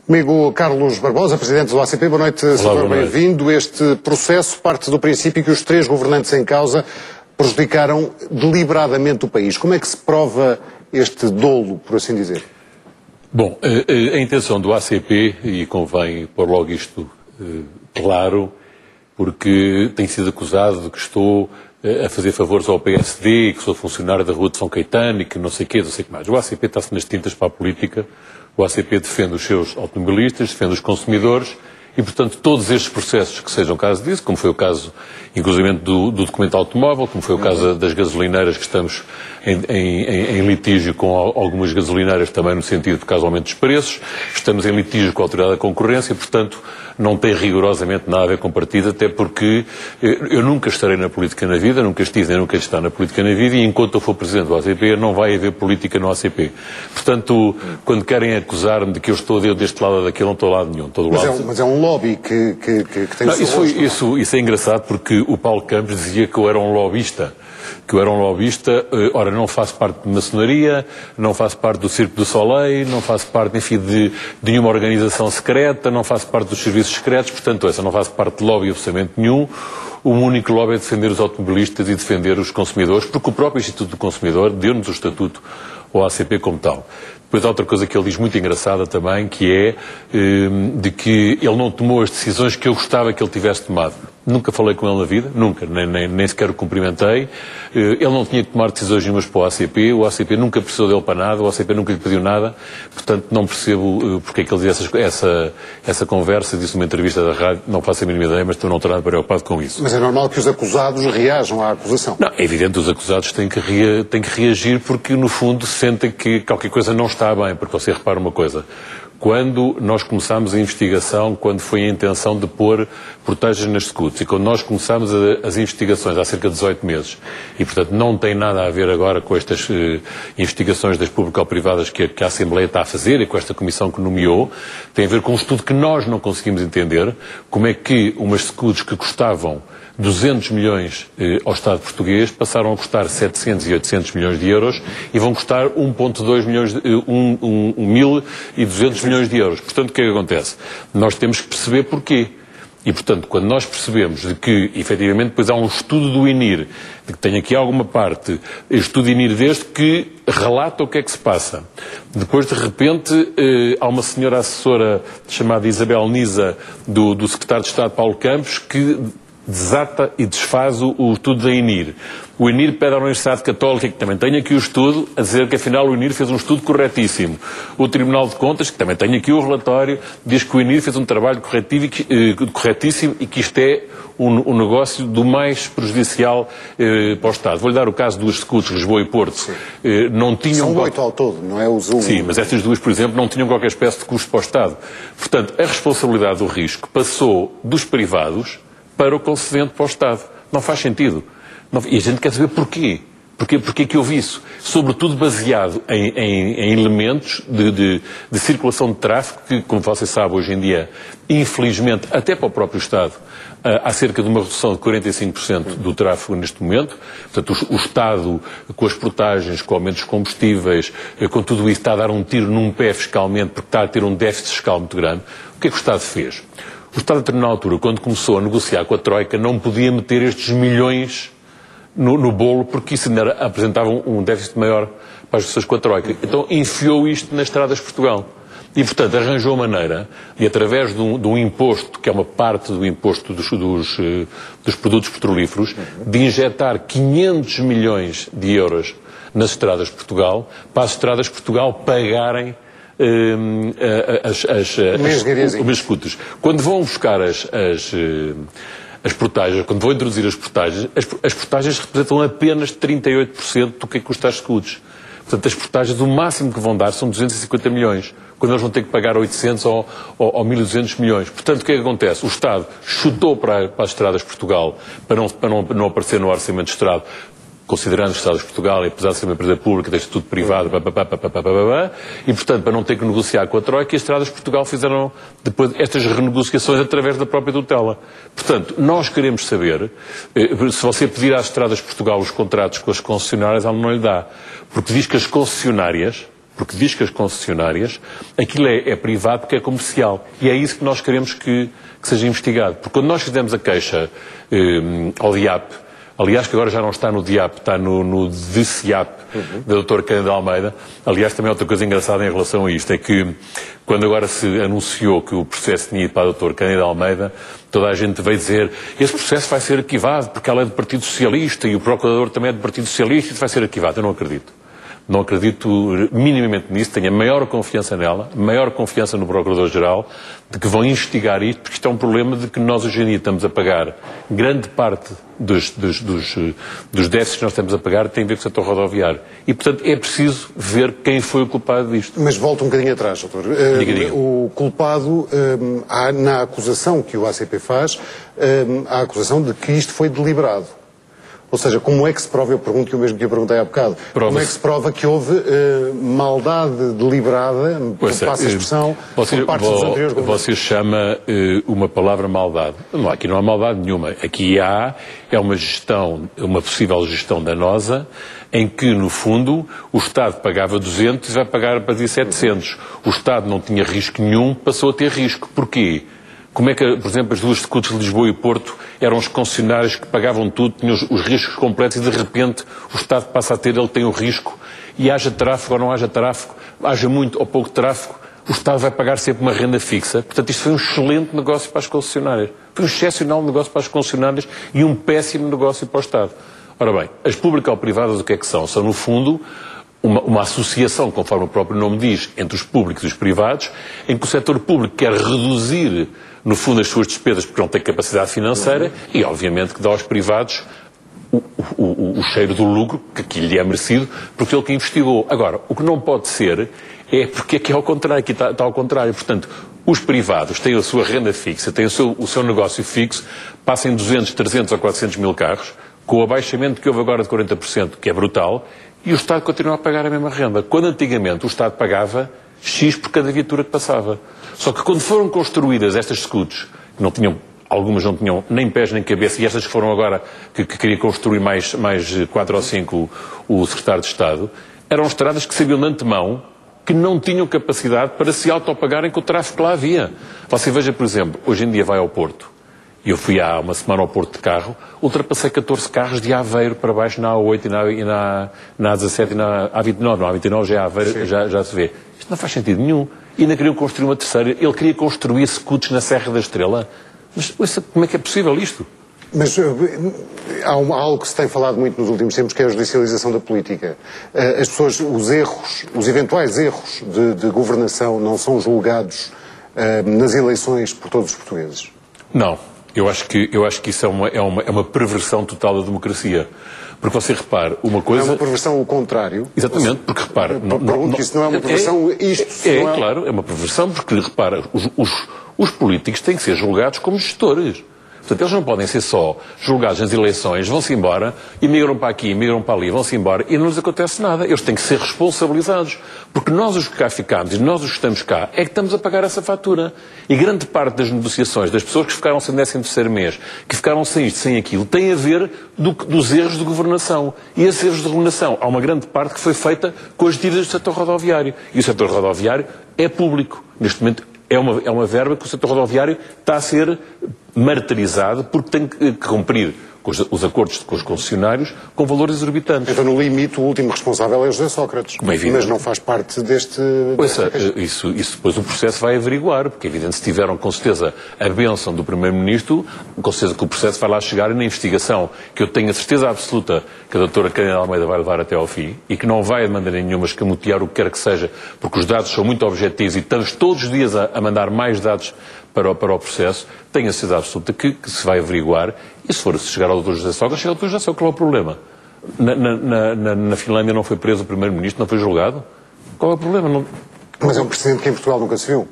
Comigo, Carlos Barbosa, Presidente do ACP. Boa noite, Sr. Bem-vindo. Este processo parte do princípio que os três governantes em causa prejudicaram deliberadamente o país. Como é que se prova este dolo, por assim dizer? Bom, a intenção do ACP, e convém pôr logo isto claro, porque tenho sido acusado de que estou a fazer favores ao PSD, que sou funcionário da Rua de São Caetano e que não sei o que mais. O ACP está-se nas tintas para a política, o ACP defende os seus automobilistas, defende os consumidores e, portanto, todos estes processos que sejam caso disso, como foi o caso, inclusive, do documento automóvel, como foi o caso das gasolineiras, que estamos em litígio com algumas gasolineiras também no sentido de caso aumento dos preços, estamos em litígio com a Autoridade da Concorrência, portanto, não tem rigorosamente nada a ver com partido, até porque eu nunca estarei na política na vida, nunca estive nem nunca estar na política na vida, e enquanto eu for Presidente do ACP não vai haver política no ACP. Portanto, quando querem acusar-me de que eu estou deste lado ou daquele, não estou a lado nenhum. Estou do lado. Mas é um lobby que tem o seu rosto. Isso é engraçado porque o Paulo Campos dizia que eu era um lobista. Ora, não faço parte de maçonaria, não faço parte do Circo do Soleil, não faço parte, enfim, de nenhuma organização secreta, não faço parte dos serviços secretos, portanto, não faço parte de lobby absolutamente nenhum. O único lobby é defender os automobilistas e defender os consumidores, porque o próprio Instituto do Consumidor deu-nos o estatuto ao ACP como tal. Depois há outra coisa que ele diz muito engraçada também, que é de que ele não tomou as decisões que eu gostava que ele tivesse tomado. Nunca falei com ele na vida, nunca, nem sequer o cumprimentei. Ele não tinha que tomar decisões nenhumas para o ACP nunca precisou dele para nada, o ACP nunca lhe pediu nada, portanto não percebo porque é que ele diz essa conversa, disse numa entrevista da rádio, não faço a mínima ideia, mas estou não estou nada preocupado com isso. Mas é normal que os acusados reajam à acusação. Não, é evidente que os acusados têm que reagir porque no fundo sentem que qualquer coisa não está bem, porque você repara uma coisa. Quando nós começámos a investigação, quando foi a intenção de pôr portagens nas scooters e quando nós começámos as investigações há cerca de 18 meses e, portanto, não tem nada a ver agora com estas investigações das público-privadas que a Assembleia está a fazer e com esta comissão que nomeou, tem a ver com um estudo que nós não conseguimos entender, como é que umas scooters que custavam 200 milhões ao Estado português passaram a custar 700 e 800 milhões de euros e vão custar 1,2 milhões, 1.200 milhões de euros. Portanto, o que é que acontece? Nós temos que perceber porquê. E, portanto, quando nós percebemos de que, efetivamente, depois há um estudo do INIR, de que tem aqui alguma parte, estudo INIR deste, que relata o que é que se passa. Depois, de repente, há uma senhora assessora chamada Isabel Nisa, do Secretário de Estado Paulo Campos, que desata e desfaz o estudo da INIR. O INIR pede à Universidade Católica, que também tem aqui o estudo, a dizer que afinal o INIR fez um estudo corretíssimo. O Tribunal de Contas, que também tem aqui o relatório, diz que o INIR fez um trabalho corretíssimo e que isto é um negócio do mais prejudicial para o Estado. Vou-lhe dar o caso dos scooters, Lisboa e Porto. Não tinham... São 8 ao todo, não é o Zoom? Sim, mas estas duas, por exemplo, não tinham qualquer espécie de custo para o Estado. Portanto, a responsabilidade do risco passou dos privados para o concedente para o Estado. Não faz sentido. E a gente quer saber porquê. Porquê que houve isso? Sobretudo baseado em elementos de circulação de tráfego que, como você sabe, hoje em dia, infelizmente, até para o próprio Estado, há cerca de uma redução de 45% do tráfego neste momento. Portanto, o Estado, com as portagens, com o aumento dos combustíveis, com tudo isso, está a dar um tiro num pé fiscalmente, porque está a ter um déficit fiscal muito grande. O que é que o Estado fez? O Estado, na altura, quando começou a negociar com a Troika, não podia meter estes milhões no bolo, porque isso ainda apresentava um déficit maior para as pessoas com a Troika. Então, enfiou isto nas estradas de Portugal. E, portanto, arranjou a maneira de, através de um imposto, que é uma parte do imposto dos produtos petrolíferos, de injetar 500 milhões de euros nas estradas de Portugal, para as estradas de Portugal pagarem os scooters. Quando vão buscar as portagens, quando vão introduzir as portagens representam apenas 38% do que custa as scooters. Portanto, as portagens, o máximo que vão dar são 250 milhões, quando eles vão ter que pagar 800 ou 1.200 milhões. Portanto, o que é que acontece? O Estado chutou para as estradas de Portugal para não aparecer no orçamento de Estado, considerando os Estados de Portugal, e apesar de ser uma empresa pública, tem estatuto privado, e, portanto, para não ter que negociar com a Troika, as Estradas de Portugal fizeram depois estas renegociações através da própria tutela. Portanto, nós queremos saber, se você pedir às Estradas de Portugal os contratos com as concessionárias, ela não lhe dá. Porque diz que as concessionárias Porque diz que as concessionárias, aquilo é privado porque é comercial. E é isso que nós queremos que seja investigado. Porque quando nós fizemos a queixa ao DIAP, aliás, que agora já não está no DIAP, está no DCIAP, da doutora Cândido Almeida. Aliás, também outra coisa engraçada em relação a isto é que, quando agora se anunciou que o processo tinha ido para a doutora Cândido Almeida, toda a gente veio dizer esse processo vai ser arquivado porque ela é do Partido Socialista e o procurador também é do Partido Socialista e isso vai ser arquivado. Eu não acredito. Não acredito minimamente nisso, tenho a maior confiança nela, maior confiança no Procurador-Geral, de que vão investigar isto, porque isto é um problema de que nós hoje em dia estamos a pagar grande parte dos déficits que nós estamos a pagar tem a ver com o setor rodoviário. E, portanto, é preciso ver quem foi o culpado disto. Mas volto um bocadinho atrás, doutor. Diga. O culpado, na acusação que o ACP faz, há a acusação de que isto foi deliberado. Ou seja, como é que se prova, eu pergunto que eu mesmo que eu perguntei há bocado, como é que se prova que houve maldade deliberada, passa a expressão, por parte dos anteriores governos? Você chama uma palavra maldade. Não, aqui não há maldade nenhuma. Aqui é uma gestão, uma possível gestão danosa, em que, no fundo, o Estado pagava 200 e vai pagar para 700. O Estado não tinha risco nenhum, passou a ter risco. Porquê? Como é que, por exemplo, as duas circuitos de Lisboa e Porto eram os concessionários que pagavam tudo, tinham os riscos completos e, de repente, o Estado passa a ter, ele tem o risco, e haja tráfego ou não haja tráfego, haja muito ou pouco tráfego, o Estado vai pagar sempre uma renda fixa. Portanto, isto foi um excelente negócio para as concessionárias. Foi um excepcional negócio para as concessionárias e um péssimo negócio para o Estado. Ora bem, as público-privadas o que é que são? São, no fundo, uma associação, conforme o próprio nome diz, entre os públicos e os privados, em que o setor público quer reduzir, no fundo, as suas despesas porque não tem capacidade financeira e, obviamente, que dá aos privados o cheiro do lucro que lhe é merecido porque ele que investigou. Agora, o que não pode ser é porque aqui é ao contrário, aqui está ao contrário. Portanto, os privados têm a sua renda fixa, têm o seu negócio fixo, passam 200, 300 ou 400 mil carros, com o abaixamento que houve agora de 40%, que é brutal, e o Estado continua a pagar a mesma renda. Quando antigamente o Estado pagava X por cada viatura que passava. Só que quando foram construídas estas scooters, que algumas não tinham nem pés nem cabeça, e estas que foram agora, que queria construir mais 4 ou 5 o Secretário de Estado, eram estradas que sabiam de antemão que não tinham capacidade para se autopagarem com o tráfego que lá havia. Você veja, por exemplo, hoje em dia vai ao Porto, e eu fui há uma semana ao Porto de carro, ultrapassei 14 carros de Aveiro para baixo na A8 e na A17 e na A29. Na A29 já é Aveiro, já se vê. Isto não faz sentido nenhum. E ainda queriam construir uma terceira. Ele queria construir scooters na Serra da Estrela. Mas como é que é possível isto? Mas há algo que se tem falado muito nos últimos tempos, que é a judicialização da política. As pessoas, os eventuais erros de governação não são julgados nas eleições por todos os portugueses? Não. Eu acho que isso é uma perversão total da democracia. Porque você repara, uma coisa... Não é uma perversão o contrário? Exatamente, porque repara... Pergunto que isso não é uma perversão, Claro, é uma perversão porque, repara, os políticos têm que ser julgados como gestores. Portanto, eles não podem ser só julgados nas eleições, vão-se embora, imigram para aqui, imigram para ali, vão-se embora e não lhes acontece nada. Eles têm que ser responsabilizados. Porque nós os que cá ficamos e nós os que estamos cá é que estamos a pagar essa fatura. E grande parte das negociações das pessoas que ficaram sem 13º mês, que ficaram sem isto, sem aquilo, tem a ver dos erros de governação. E esses erros de governação, há uma grande parte que foi feita com as dívidas do setor rodoviário. E o setor rodoviário é público. Neste momento é uma verba que o setor rodoviário está a ser martirizado porque tem que cumprir os acordos com os concessionários com valores exorbitantes. Então, no limite, o último responsável é José Sócrates. Mas não faz parte deste... Isso depois o processo vai averiguar, porque é evidente, se tiveram com certeza a bênção do Primeiro-Ministro, com certeza que o processo vai lá chegar e na investigação, que eu tenho a certeza absoluta que a doutora Cândido Almeida vai levar até ao fim e que não vai de maneira nenhuma escamotear o que quer que seja, porque os dados são muito objetivos e estamos todos os dias a mandar mais dados para o processo, tenho a certeza absoluta que se vai averiguar e se chegar ao Dr. José Sócrates, chega ao Dr. José Sócrates, qual é o problema? Na Finlândia não foi preso o Primeiro-Ministro, não foi julgado? Qual é o problema? Não... Mas é um precedente que em Portugal nunca se viu.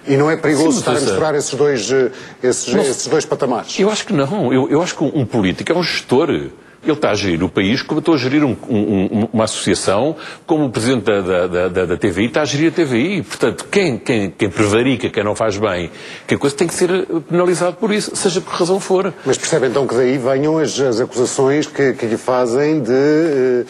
E não é perigoso estar a misturar esses dois patamares? Eu acho que não. Eu acho que um político é um gestor. Ele está a gerir o país como eu estou a gerir uma associação, como o Presidente da TVI está a gerir a TVI. Portanto, quem prevarica, quem não faz bem, quem coisa, tem que ser penalizado por isso, seja por que razão for. Mas percebe então que daí venham as acusações que lhe fazem de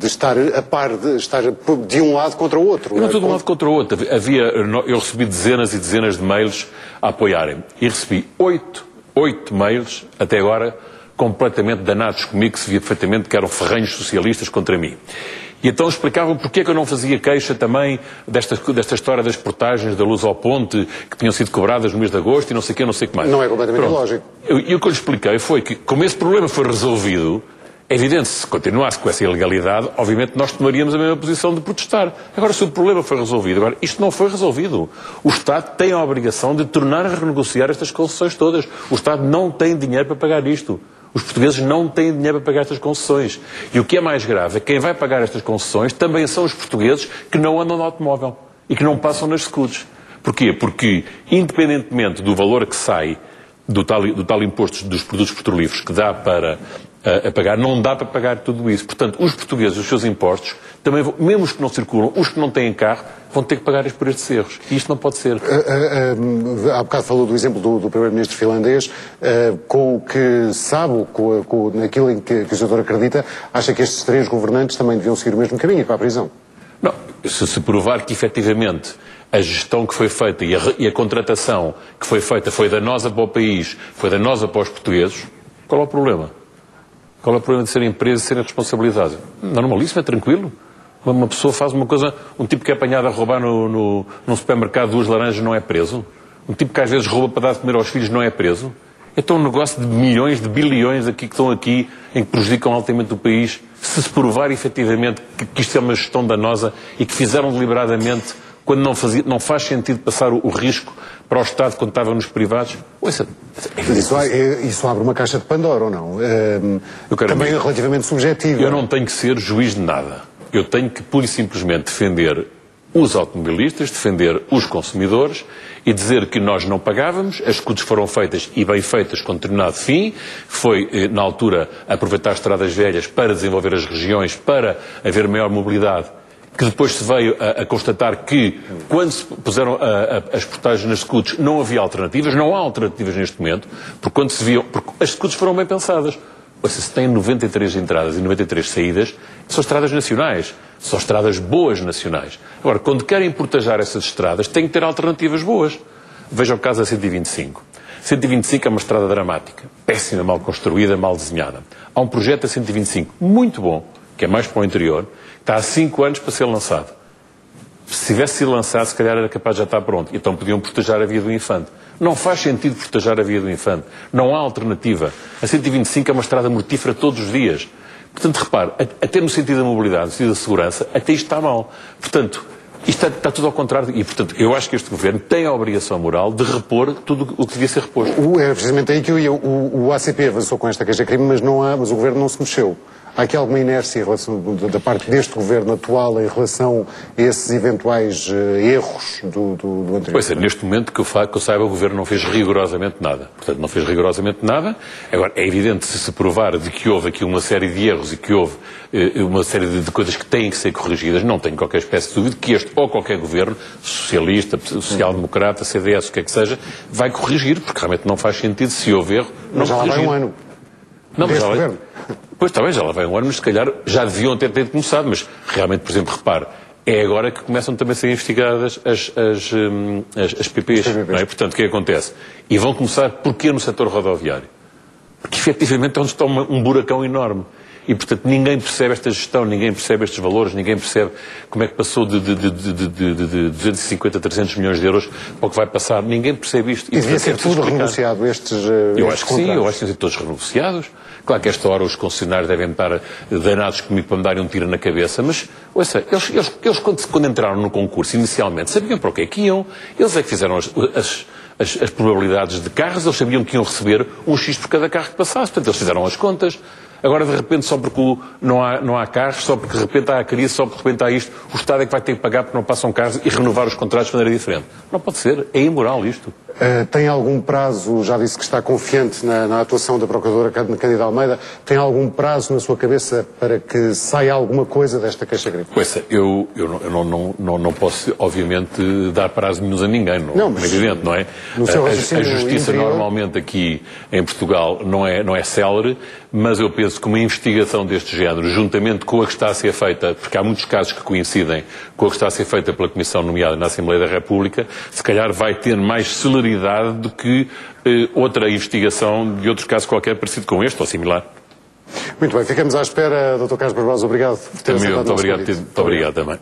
estar a par, de estar de um lado contra o outro. Eu não estou de um lado contra o outro. Eu recebi dezenas e dezenas de mails a apoiarem. E recebi 8 mails, até agora, completamente danados comigo, que se via perfeitamente que eram ferrenhos socialistas contra mim. E então explicavam porque é que eu não fazia queixa também desta história das portagens da Luz ao Ponte, que tinham sido cobradas no mês de agosto e não sei o que, não sei o que mais. Não é completamente ilógico. E o que eu lhe expliquei foi que, como esse problema foi resolvido, é evidente, se continuasse com essa ilegalidade, obviamente nós tomaríamos a mesma posição de protestar. Agora, se o problema foi resolvido, agora, isto não foi resolvido. O Estado tem a obrigação de tornar a renegociar estas concessões todas. O Estado não tem dinheiro para pagar isto. Os portugueses não têm dinheiro para pagar estas concessões. E o que é mais grave é que quem vai pagar estas concessões também são os portugueses que não andam no automóvel e que não passam nas SCUDs. Porquê? Porque, independentemente do valor que sai do tal imposto dos produtos petrolíferos que dá para a pagar, não dá para pagar tudo isso. Portanto, os portugueses, os seus impostos, também vão, mesmo os que não circulam, os que não têm carro, vão ter que pagar por estes erros. E isto não pode ser. Há bocado falou do exemplo do primeiro-ministro finlandês, com o que sabe, naquilo em que o senhor acredita, acha que estes 3 governantes também deviam seguir o mesmo caminho, para a prisão? Não. Se provar que, efetivamente, a gestão que foi feita e a contratação que foi feita foi danosa para o país, foi danosa para os portugueses, qual é o problema? Qual é o problema de serem presos e serem responsabilizados? Normalíssimo, é tranquilo. Uma pessoa faz uma coisa, um tipo que é apanhado a roubar num supermercado 2 laranjas não é preso. Um tipo que às vezes rouba para dar de comer aos filhos não é preso. Então um negócio de milhões, de bilhões aqui que estão aqui, em que prejudicam altamente o país, se provar efetivamente que isto é uma gestão danosa e que fizeram deliberadamente, quando não faz sentido passar o risco para o Estado quando estava nos privados. Isso abre uma caixa de Pandora, ou não? Também é relativamente subjetivo. Eu não tenho que ser juiz de nada. Eu tenho que, pura e simplesmente, defender os automobilistas, defender os consumidores e dizer que nós não pagávamos, as SCUDs foram feitas e bem feitas com determinado fim, foi, na altura, aproveitar as estradas velhas para desenvolver as regiões, para haver maior mobilidade, que depois se veio a constatar que, quando se puseram as portagens nas SCUDs, não havia alternativas, não há alternativas neste momento, porque as SCUDs foram bem pensadas. Se tem 93 entradas e 93 saídas, são estradas nacionais, são estradas boas nacionais. Agora, quando querem portajar essas estradas, têm que ter alternativas boas. Veja o caso da 125. 125 é uma estrada dramática, péssima, mal construída, mal desenhada. Há um projeto da 125 muito bom, que é mais para o interior, que está há 5 anos para ser lançado. Se tivesse sido lançado, se calhar era capaz de já estar pronto. Então podiam portajar a Via do Infante. Não faz sentido portajar a Via do Infante. Não há alternativa. A 125 é uma estrada mortífera todos os dias. Portanto, repare, até no sentido da mobilidade, no sentido da segurança, até isto está mal. Portanto, isto está tudo ao contrário. E, portanto, eu acho que este Governo tem a obrigação moral de repor tudo o que devia ser reposto. É precisamente aí que eu ia. O ACP avançou com esta queixa-crime, mas o Governo não se mexeu. Há aqui alguma inércia em relação, da parte deste Governo atual em relação a esses eventuais erros do anterior? Pois é, neste momento que eu saiba, o Governo não fez rigorosamente nada. Portanto, não fez rigorosamente nada. Agora, é evidente, se provar de que houve aqui uma série de erros e que houve uma série de coisas que têm que ser corrigidas, não tenho qualquer espécie de dúvida que este ou qualquer Governo, socialista, social-democrata, CDS, o que é que seja, vai corrigir, porque realmente não faz sentido, se houve erro, não corrigir. Mas já lá vai um ano. Não, mas pois está bem, já lá vai um ano, mas se calhar já deviam ter começado, mas realmente, por exemplo, repare, é agora que começam também a ser investigadas as PPs, não é? Portanto, o que acontece? E vão começar, porquê no setor rodoviário? Porque efetivamente é onde está um buracão enorme. E, portanto, ninguém percebe esta gestão, ninguém percebe estes valores, ninguém percebe como é que passou de 250 a 300 milhões de euros para o que vai passar. Ninguém percebe isto. E devia ser tudo renegociado, eu acho que sim, eu acho que devem ser todos renegociados. Claro que a esta hora os concessionários devem estar danados comigo para me darem um tiro na cabeça, mas, ouça, eles quando entraram no concurso inicialmente, sabiam para o que é que iam. Eles é que fizeram as probabilidades de carros, eles sabiam que iam receber um X por cada carro que passasse. Portanto, eles fizeram as contas. Agora, de repente, só porque não há carros, só porque de repente há a crise, só porque de repente há isto, o Estado é que vai ter que pagar porque não passam carros e renovar os contratos de maneira diferente. Não pode ser. É imoral isto. Tem algum prazo, já disse que está confiante na atuação da Procuradora Cândida Almeida, tem algum prazo na sua cabeça para que saia alguma coisa desta queixa agrícola? Pois, eu não posso, obviamente, dar prazo nenhum a ninguém, não é evidente, não é? A justiça normalmente aqui em Portugal não é célere, mas eu penso que uma investigação deste género, juntamente com a que está a ser feita, porque há muitos casos que coincidem com a que está a ser feita pela Comissão nomeada na Assembleia da República, se calhar vai ter mais celeridade do que outra investigação de outros casos qualquer parecido com este ou similar. Muito bem, ficamos à espera, Dr. Carlos Barbosa, obrigado por ter aceitado o nosso convite. Muito obrigado também.